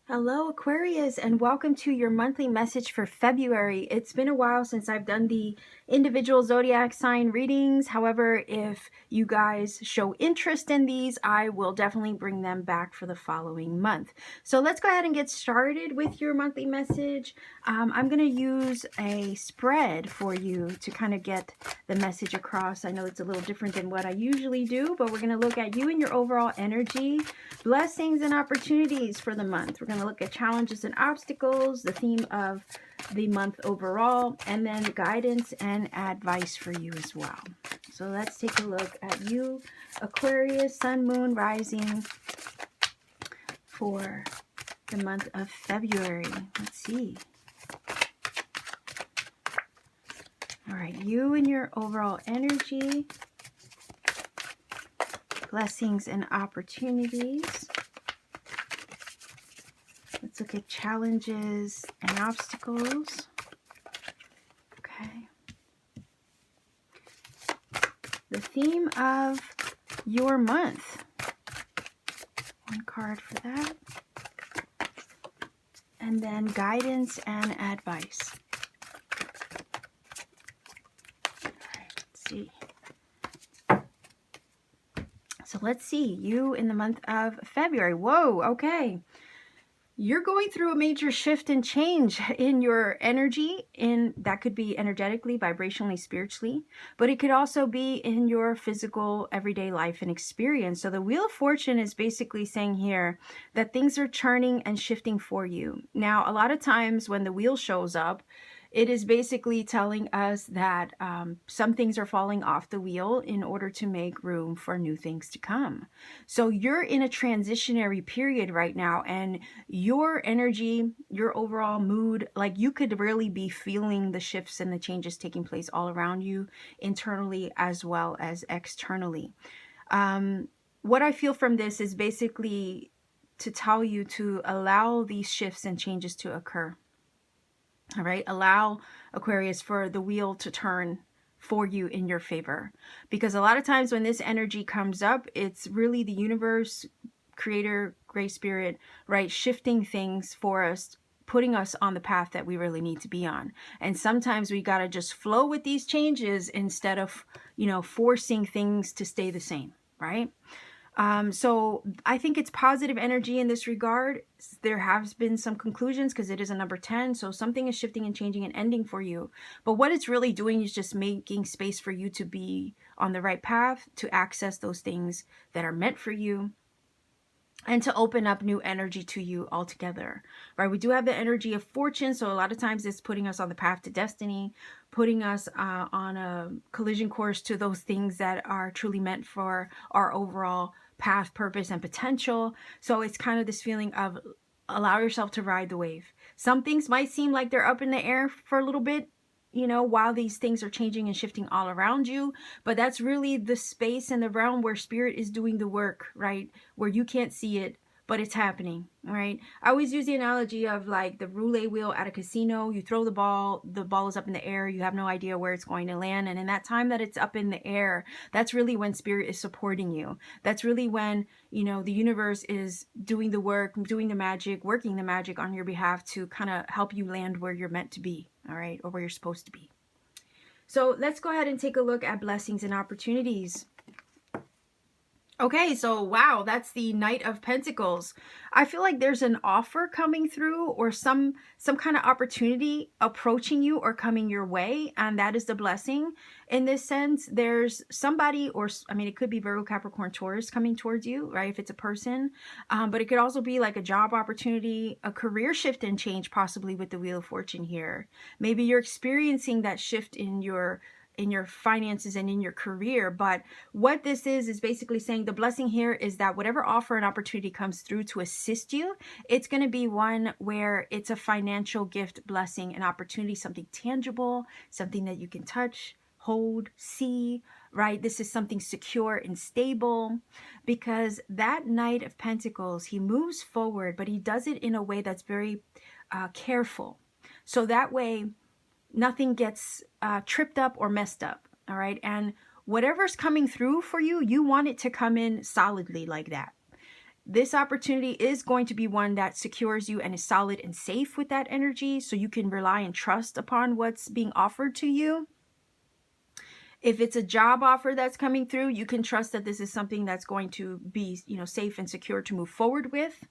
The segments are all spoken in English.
Hello Aquarius, and welcome to your monthly message for February. It's been a while since I've done the individual zodiac sign readings. However, if you guys show interest in these, I will definitely bring them back for the following month. So let's go ahead and get started with your monthly message. I'm going to use a spread for you to kind of get the message across. I know it's a little different than what I usually do, but we're going to look at you and your overall energy, blessings and opportunities for the month. We're going to look at challenges and obstacles, the theme of the month overall, and then guidance and advice for you as well. So let's take a look at you, Aquarius, Sun, Moon, Rising for the month of February. Let's see. All right, you and your overall energy, blessings and opportunities. Let's look at challenges and obstacles. Okay. The theme of your month. One card for that. And then guidance and advice. All right, let's see. So let's see, you in the month of February. Whoa, okay. You're going through a major shift and change in your energy, that could be energetically, vibrationally, spiritually, but it could also be in your physical everyday life and experience. So the Wheel of Fortune is basically saying here that things are churning and shifting for you. Now, a lot of times when the wheel shows up, it is basically telling us that some things are falling off the wheel in order to make room for new things to come. So you're in a transitionary period right now, and your energy, your overall mood, like you could really be feeling the shifts and the changes taking place all around you, internally as well as externally. What I feel from this is basically to tell you to allow these shifts and changes to occur. All right, allow, Aquarius, for the wheel to turn for you in your favor. Because a lot of times when this energy comes up, it's really the universe, creator, great spirit, right, shifting things for us, putting us on the path that we really need to be on. And sometimes we got to just flow with these changes instead of, forcing things to stay the same, right? So I think it's positive energy in this regard. There has been some conclusions because it is a number 10. So something is shifting and changing and ending for you. But what it's really doing is just making space for you to be on the right path, to access those things that are meant for you, and to open up new energy to you altogether, right? We do have the energy of fortune. So a lot of times it's putting us on the path to destiny, putting us on a collision course to those things that are truly meant for our overall path, purpose, and potential. So it's kind of this feeling of allow yourself to ride the wave. Some things might seem like they're up in the air for a little bit, while these things are changing and shifting all around you. But that's really the space and the realm where spirit is doing the work, right? Where you can't see it, but it's happening, right? I always use the analogy of like the roulette wheel at a casino. You throw the ball is up in the air. You have no idea where it's going to land. And in that time that it's up in the air, that's really when spirit is supporting you. That's really when, the universe is doing the work, doing the magic, working the magic on your behalf to kind of help you land where you're meant to be, all right? Or where you're supposed to be. So let's go ahead and take a look at blessings and opportunities. Okay, so wow, that's the Knight of Pentacles. I feel like there's an offer coming through or some kind of opportunity approaching you or coming your way, and that is the blessing. In this sense, there's somebody, or it could be Virgo, Capricorn, Taurus coming towards you, right? If it's a person, but it could also be like a job opportunity, a career shift and change, possibly with the Wheel of Fortune here. Maybe you're experiencing that shift in your finances and in your career. But what this is basically saying the blessing here is that whatever offer and opportunity comes through to assist you, it's going to be one where it's a financial gift, blessing, and opportunity, something tangible, something that you can touch, hold, see, right? This is something secure and stable, because that Knight of Pentacles, he moves forward, but he does it in a way that's very careful. So that way nothing gets tripped up or messed up. All right. And whatever's coming through for you, you want it to come in solidly like that. This opportunity is going to be one that secures you and is solid and safe with that energy, so you can rely and trust upon what's being offered to you. If it's a job offer that's coming through, you can trust that this is something that's going to be, safe and secure to move forward with.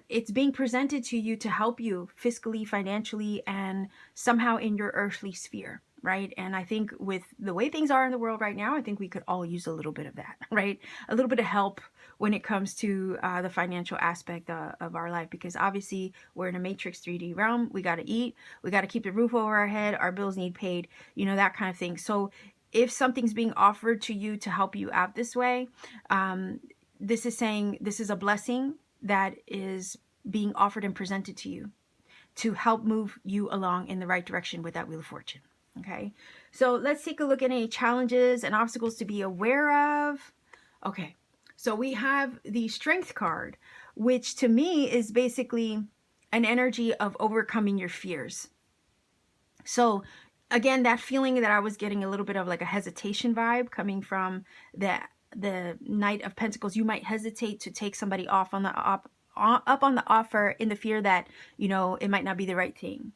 It's being presented to you to help you fiscally, financially, and somehow in your earthly sphere, right? And I think with the way things are in the world right now, I think we could all use a little bit of that, right? A little bit of help when it comes to the financial aspect of our life, because obviously we're in a matrix 3D realm. We got to eat, we got to keep the roof over our head, our bills need paid, that kind of thing. So if something's being offered to you to help you out this way, this is saying this is a blessing that is being offered and presented to you to help move you along in the right direction with that Wheel of Fortune. Okay, so let's take a look at any challenges and obstacles to be aware of. Okay, so we have the Strength card, which to me is basically an energy of overcoming your fears. So again, that feeling that I was getting a little bit of like a hesitation vibe coming from the Knight of Pentacles. You might hesitate to take somebody off on the up on the offer in the fear that it might not be the right thing,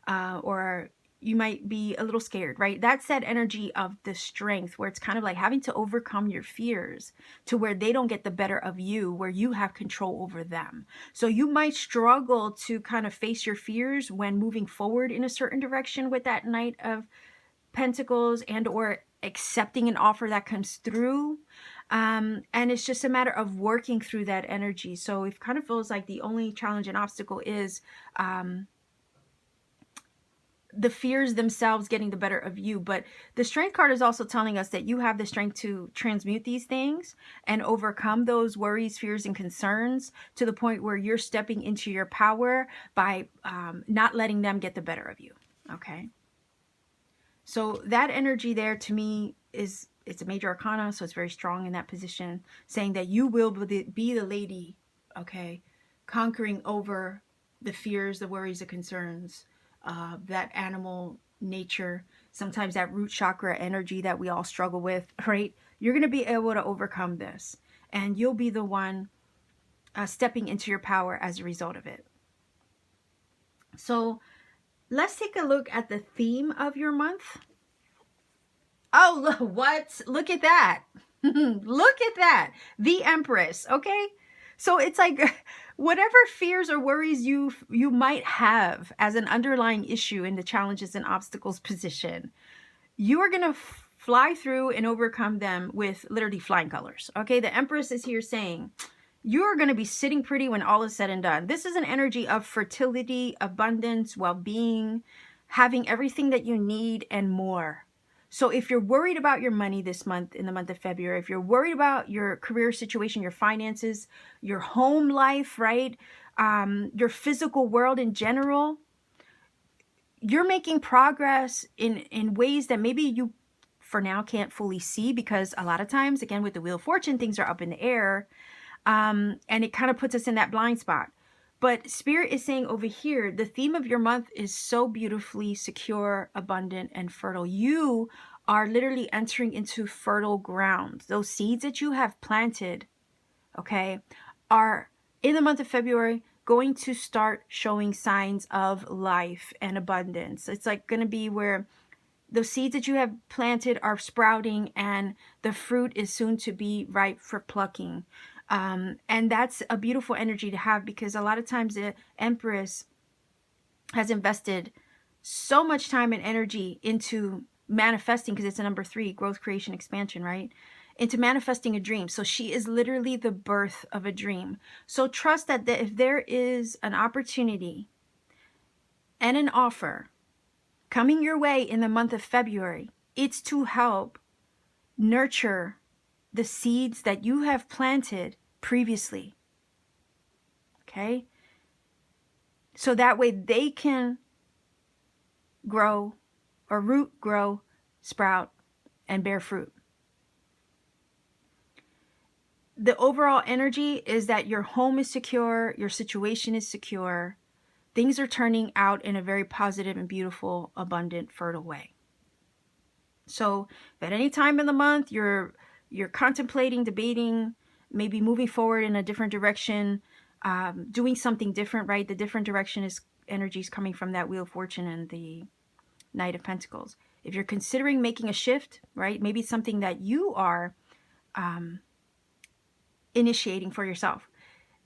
or you might be a little scared, right? That's that energy of the Strength, where it's kind of like having to overcome your fears to where they don't get the better of you, where you have control over them. So you might struggle to kind of face your fears when moving forward in a certain direction with that Knight of Pentacles, and or accepting an offer that comes through, and it's just a matter of working through that energy. So it kind of feels like the only challenge and obstacle is the fears themselves getting the better of you. But the Strength card is also telling us that you have the strength to transmute these things and overcome those worries, fears, and concerns to the point where you're stepping into your power by not letting them get the better of you. Okay, so that energy there to me it's a major arcana, so it's very strong in that position, saying that you will be the lady, okay, conquering over the fears, the worries, the concerns, that animal nature, sometimes that root chakra energy that we all struggle with, right? You're going to be able to overcome this, and you'll be the one stepping into your power as a result of it. So let's take a look at the theme of your month. Oh, look, what? Look at that. Look at that. The Empress, okay? So it's like whatever fears or worries you might have as an underlying issue in the challenges and obstacles position, you are going to fly through and overcome them with literally flying colors. Okay, the Empress is here saying you're going to be sitting pretty when all is said and done. This is an energy of fertility, abundance, well-being, having everything that you need and more. So if you're worried about your money this month, in the month of February, if you're worried about your career situation, your finances, your home life, right? Your physical world in general, you're making progress in ways that maybe you for now can't fully see, because a lot of times, again, with the Wheel of Fortune, things are up in the air, and it kind of puts us in that blind spot. But Spirit is saying over here, the theme of your month is so beautifully secure, abundant, and fertile. You are literally entering into fertile ground. Those seeds that you have planted, okay, are in the month of February going to start showing signs of life and abundance. It's like going to be where the seeds that you have planted are sprouting and the fruit is soon to be ripe for plucking. And that's a beautiful energy to have, because a lot of times the Empress has invested so much time and energy into manifesting, because it's a number 3, growth, creation, expansion, right? Into manifesting a dream. So she is literally the birth of a dream. So trust that if there is an opportunity and an offer coming your way in the month of February, it's to help nurture the seeds that you have planted previously. Okay? So that way they can grow, or root, grow, sprout, and bear fruit. The overall energy is that your home is secure, your situation is secure, things are turning out in a very positive and beautiful, abundant, fertile way. So if at any time in the month you're contemplating, debating, maybe moving forward in a different direction, doing something different, right? The different direction is energies coming from that Wheel of Fortune and the Knight of Pentacles. If you're considering making a shift, right? Maybe it's something that you are initiating for yourself.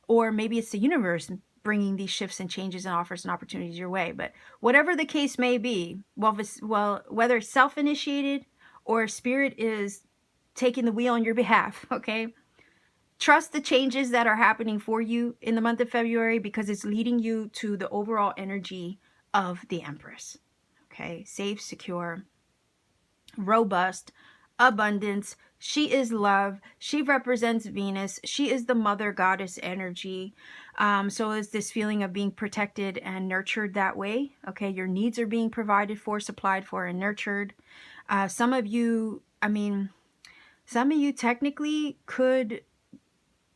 Or maybe it's the universe bringing these shifts and changes and offers and opportunities your way. But whatever the case may be, whether it's self-initiated or spirit is taking the wheel on your behalf, okay? Trust the changes that are happening for you in the month of February, because it's leading you to the overall energy of the Empress. Okay, safe, secure, robust, abundance. She is love. She represents Venus. She is the mother goddess energy. So is this feeling of being protected and nurtured that way. Okay, your needs are being provided for, supplied for, and nurtured. Some of you technically could,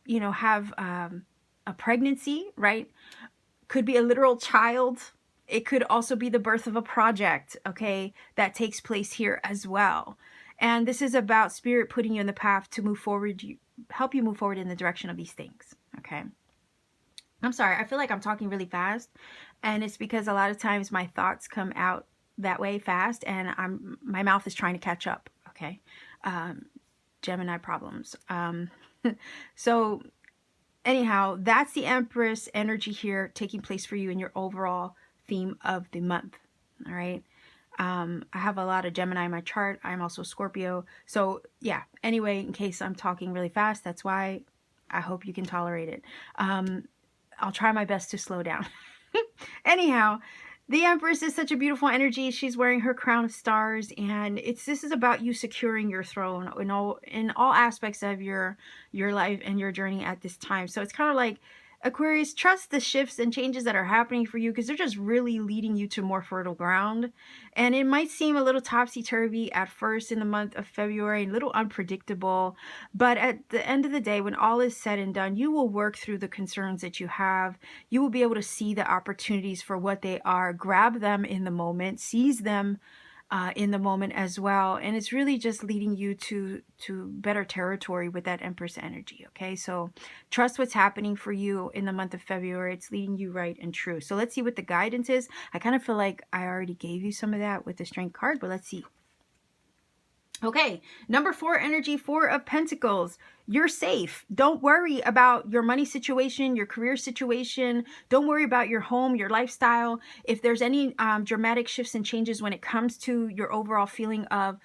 have a pregnancy, right? Could be a literal child. It could also be the birth of a project, okay, that takes place here as well. And this is about spirit putting you in the path to move forward, help you move forward in the direction of these things, okay? I'm sorry, I feel like I'm talking really fast, and it's because a lot of times my thoughts come out that way fast, and my mouth is trying to catch up, okay? Gemini problems. So anyhow, that's the Empress energy here taking place for you in your overall theme of the month. All right. I have a lot of Gemini in my chart. I'm also Scorpio. So yeah, anyway, in case I'm talking really fast, that's why. I hope you can tolerate it. I'll try my best to slow down. Anyhow, the Empress is such a beautiful energy. She's wearing her crown of stars, and this is about you securing your throne in all aspects of your life and your journey at this time. So it's kind of like, Aquarius, trust the shifts and changes that are happening for you, because they're just really leading you to more fertile ground. And it might seem a little topsy-turvy at first in the month of February, a little unpredictable, but at the end of the day, when all is said and done, you will work through the concerns that you have. You will be able to see the opportunities for what they are, grab them in the moment, seize them in the moment as well. And it's really just leading you to better territory with that Empress energy. Okay, so trust what's happening for you in the month of February. It's leading you right and true. So let's see what the guidance is. I kind of feel like I already gave you some of that with the Strength card, but let's see. Okay, number 4 energy, 4 of Pentacles. You're safe. Don't worry about your money situation, your career situation. Don't worry about your home, your lifestyle. If there's any dramatic shifts and changes when it comes to your overall feeling of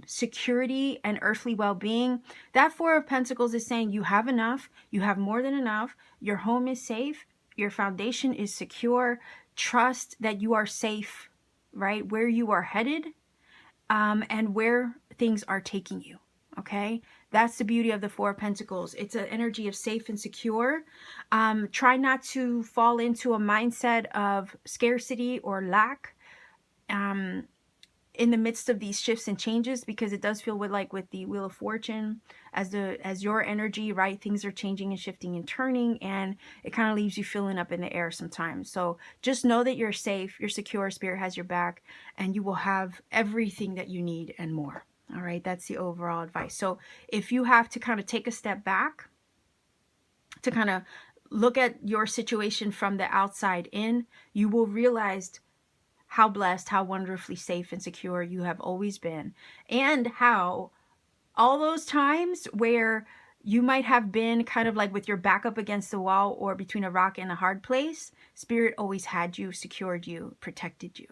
security and earthly well-being, that 4 of Pentacles is saying you have enough. You have more than enough. Your home is safe. Your foundation is secure. Trust that you are safe, right? Where you are headed. And where things are taking you, okay? That's the beauty of the 4 of Pentacles. It's an energy of safe and secure. Try not to fall into a mindset of scarcity or lack in the midst of these shifts and changes, because it does feel like with the Wheel of Fortune as your energy, right? Things are changing and shifting and turning, and it kind of leaves you feeling up in the air sometimes. So just know that you're safe, you're secure, Spirit has your back, and you will have everything that you need and more. All right, that's the overall advice. So if you have to kind of take a step back to kind of look at your situation from the outside in, you will realize how blessed, how wonderfully safe and secure you have always been, and how all those times where you might have been kind of like with your back up against the wall or between a rock and a hard place, Spirit always had you, secured you, protected you.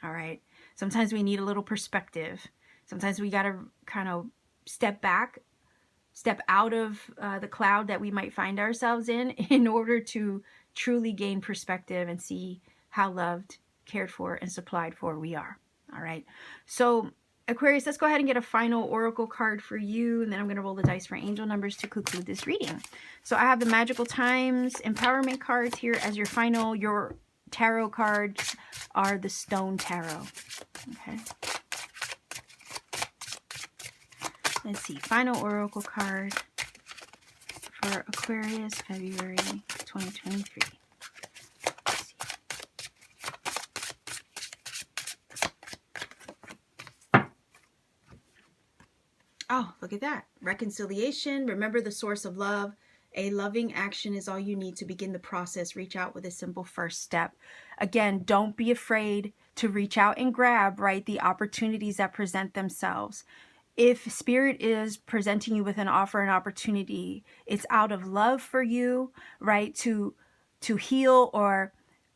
All right. Sometimes we need a little perspective. Sometimes we got to kind of step back, step out of the cloud that we might find ourselves in order to truly gain perspective and see how loved, cared for, and supplied for we are. All right. So Aquarius, let's go ahead and get a final oracle card for you, and then I'm going to roll the dice for angel numbers to conclude this reading. So I have the Magical Times Empowerment cards here as your final. Your tarot cards are the Stone Tarot. Okay. Let's see. Final oracle card for Aquarius, February 2023. Oh, look at that. Reconciliation. Remember the source of love. A loving action is all you need to begin the process. Reach out with a simple first step. Again, don't be afraid to reach out and grab, right, the opportunities that present themselves. If Spirit is presenting you with an offer, an opportunity, it's out of love for you, right, to heal or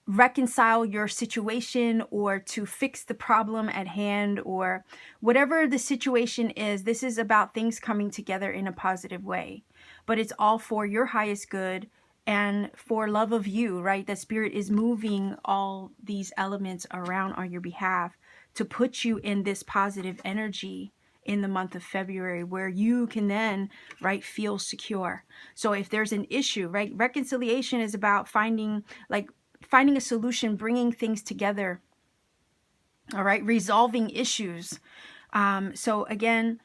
reconcile your situation or to fix the problem at hand, or whatever the situation is. This is about things coming together in a positive way, but it's all for your highest good and for love of you, right? The Spirit is moving all these elements around on your behalf to put you in this positive energy in the month of February, where you can then, right, feel secure. So if there's an issue, right, reconciliation is about finding a solution, bringing things together, all right, resolving issues. So again,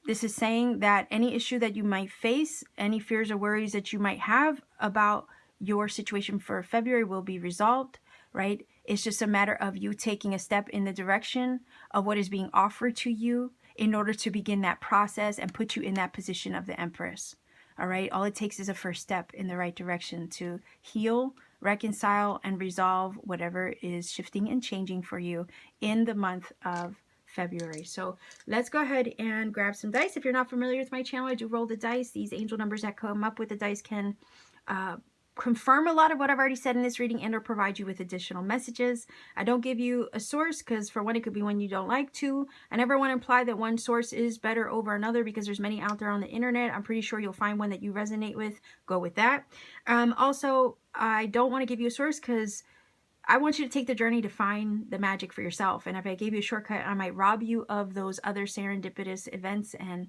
this is saying that any issue that you might face, any fears or worries that you might have about your situation for February will be resolved, right? It's just a matter of you taking a step in the direction of what is being offered to you in order to begin that process and put you in that position of the Empress. All right. All it takes is a first step in the right direction to heal, reconcile, and resolve whatever is shifting and changing for you in the month of February. So let's go ahead and grab some dice. If you're not familiar with my channel, I do roll the dice. These angel numbers that come up with the dice can confirm a lot of what I've already said in this reading and or provide you with additional messages. I don't give you a source because, for one, it could be one you don't like. Two, I never want to imply that one source is better over another because there's many out there on the internet. I'm pretty sure you'll find one that you resonate with. Go with that. Also, I don't want to give you a source because I want you to take the journey to find the magic for yourself. And if I gave you a shortcut, I might rob you of those other serendipitous events and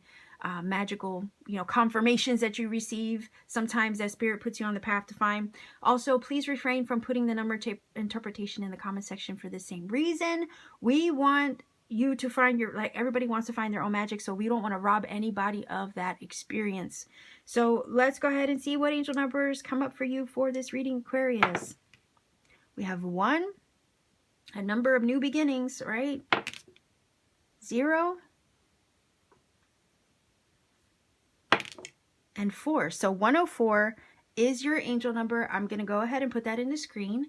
magical, confirmations that you receive. Sometimes that Spirit puts you on the path to find. Also, please refrain from putting the number interpretation in the comment section for the same reason. We want you to find everybody wants to find their own magic, so we don't want to rob anybody of that experience. So let's go ahead and see what angel numbers come up for you for this reading, Aquarius. We have 1, a number of new beginnings, right? 0, and 4. So 104 is your angel number. I'm going to go ahead and put that in the screen.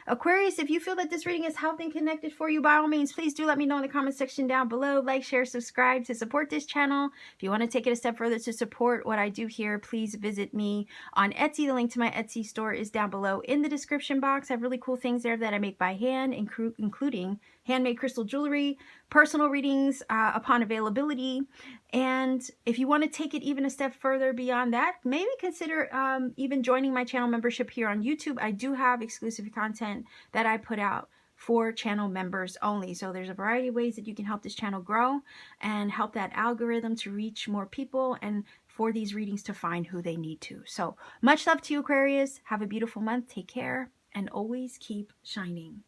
Aquarius, if you feel that this reading is helped and connected for you, by all means, please do let me know in the comment section down below. Like, share, subscribe to support this channel. If you want to take it a step further to support what I do here, please visit me on Etsy. The link to my Etsy store is down below in the description box. I have really cool things there that I make by hand, including handmade crystal jewelry, personal readings upon availability. And if you want to take it even a step further beyond that, maybe consider even joining my channel membership here on YouTube. I do have exclusive content that I put out for channel members only. So there's a variety of ways that you can help this channel grow and help that algorithm to reach more people and for these readings to find who they need to. So much love to you, Aquarius. Have a beautiful month. Take care and always keep shining.